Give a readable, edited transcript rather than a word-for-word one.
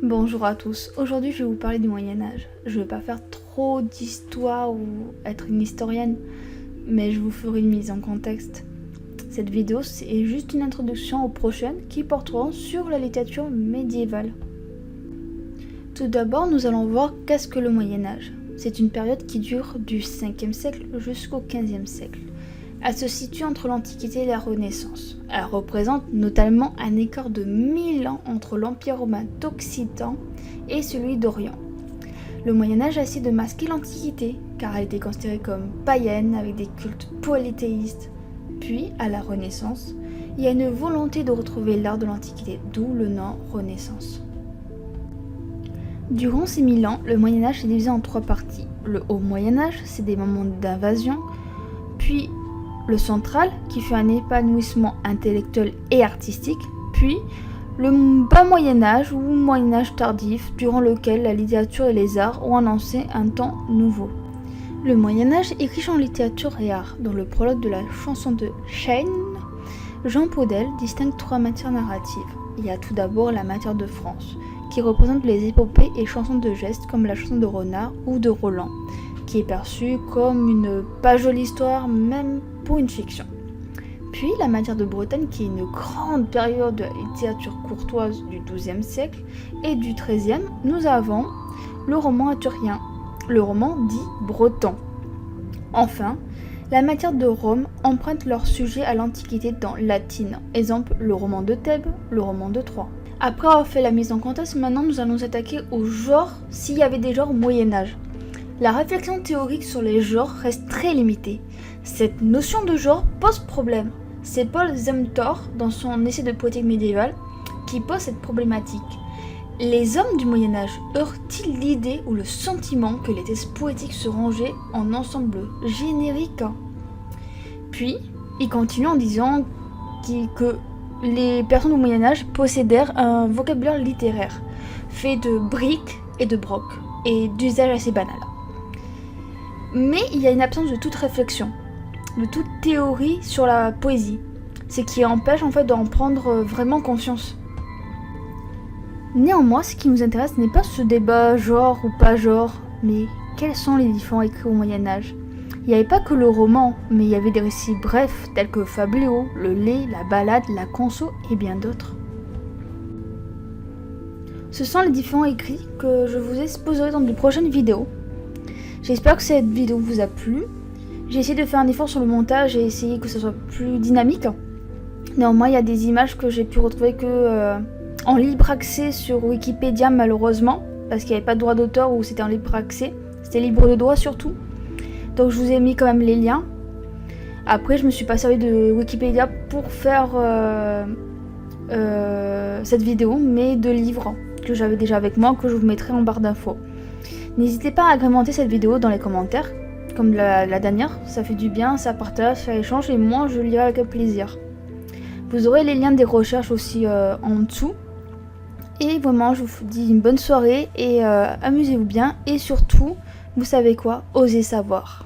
Bonjour à tous, aujourd'hui je vais vous parler du Moyen-Âge. Je ne vais pas faire trop d'histoire ou être une historienne, mais je vous ferai une mise en contexte. Cette vidéo c'est juste une introduction aux prochaines qui porteront sur la littérature médiévale. Tout d'abord nous allons voir qu'est-ce que le Moyen-Âge. C'est une période qui dure du 5e siècle jusqu'au 15e siècle. Elle se situe entre l'Antiquité et la Renaissance. Elle représente notamment un écart de 1000 ans entre l'Empire romain d'Occident et celui d'Orient. Le Moyen-Âge a essayé de masquer l'Antiquité, car elle était considérée comme païenne avec des cultes polythéistes. Puis, à la Renaissance, il y a une volonté de retrouver l'art de l'Antiquité, d'où le nom Renaissance. Durant ces 1000 ans, le Moyen-Âge est divisé en 3 parties. Le Haut Moyen-Âge, c'est des moments d'invasion, puis le central, qui fait un épanouissement intellectuel et artistique, puis le bas Moyen-Âge ou Moyen-Âge tardif, durant lequel la littérature et les arts ont annoncé un temps nouveau. Le Moyen-Âge est riche en littérature et art. Dans le prologue de la chanson de Chêne, Jean Podel distingue 3 matières narratives. Il y a tout d'abord la matière de France, qui représente les épopées et chansons de gestes comme la chanson de Renard ou de Roland, qui est perçue comme une pas jolie histoire, même pour une fiction. Puis la matière de Bretagne, qui est une grande période de la littérature courtoise du XIIe siècle, et du XIIIe, nous avons le roman arthurien, le roman dit breton. Enfin, la matière de Rome emprunte leur sujet à l'Antiquité dans latine, exemple le roman de Thèbes, le roman de Troie. Après avoir fait la mise en contexte, maintenant nous allons nous attaquer aux genres, s'il y avait des genres au Moyen-Âge. La réflexion théorique sur les genres reste très limitée. Cette notion de genre pose problème. C'est Paul Zumthor, dans son essai de poétique médiévale, qui pose cette problématique. Les hommes du Moyen-Âge eurent-ils l'idée ou le sentiment que les textes poétiques se rangeaient en ensemble générique ? Puis, il continue en disant que les personnes du Moyen-Âge possédèrent un vocabulaire littéraire, fait de briques et de brocs, et d'usage assez banal. Mais il y a une absence de toute réflexion, de toute théorie sur la poésie, ce qui empêche en fait d'en prendre vraiment conscience. Néanmoins, ce qui nous intéresse n'est pas ce débat genre ou pas genre, mais quels sont les différents écrits au Moyen-Âge. Il n'y avait pas que le roman, mais il y avait des récits brefs tels que Fabliaux, le lait, la ballade, la conso et bien d'autres. Ce sont les différents écrits que je vous exposerai dans de prochaines vidéos. J'espère que cette vidéo vous a plu. J'ai essayé de faire un effort sur le montage et essayer que ce soit plus dynamique. Néanmoins, il y a des images que j'ai pu retrouver que en libre accès sur Wikipédia malheureusement, parce qu'il n'y avait pas de droit d'auteur ou c'était en libre accès. C'était libre de droit surtout. Donc je vous ai mis quand même les liens. Après, je me suis pas servi de Wikipédia pour faire cette vidéo, mais de livres que j'avais déjà avec moi, que je vous mettrai en barre d'infos. N'hésitez pas à agrémenter cette vidéo dans les commentaires, comme la dernière, ça fait du bien, ça partage, ça échange et moi je lirai avec plaisir. Vous aurez les liens des recherches aussi en dessous. Et vraiment, je vous dis une bonne soirée et amusez-vous bien et surtout, vous savez quoi, osez savoir.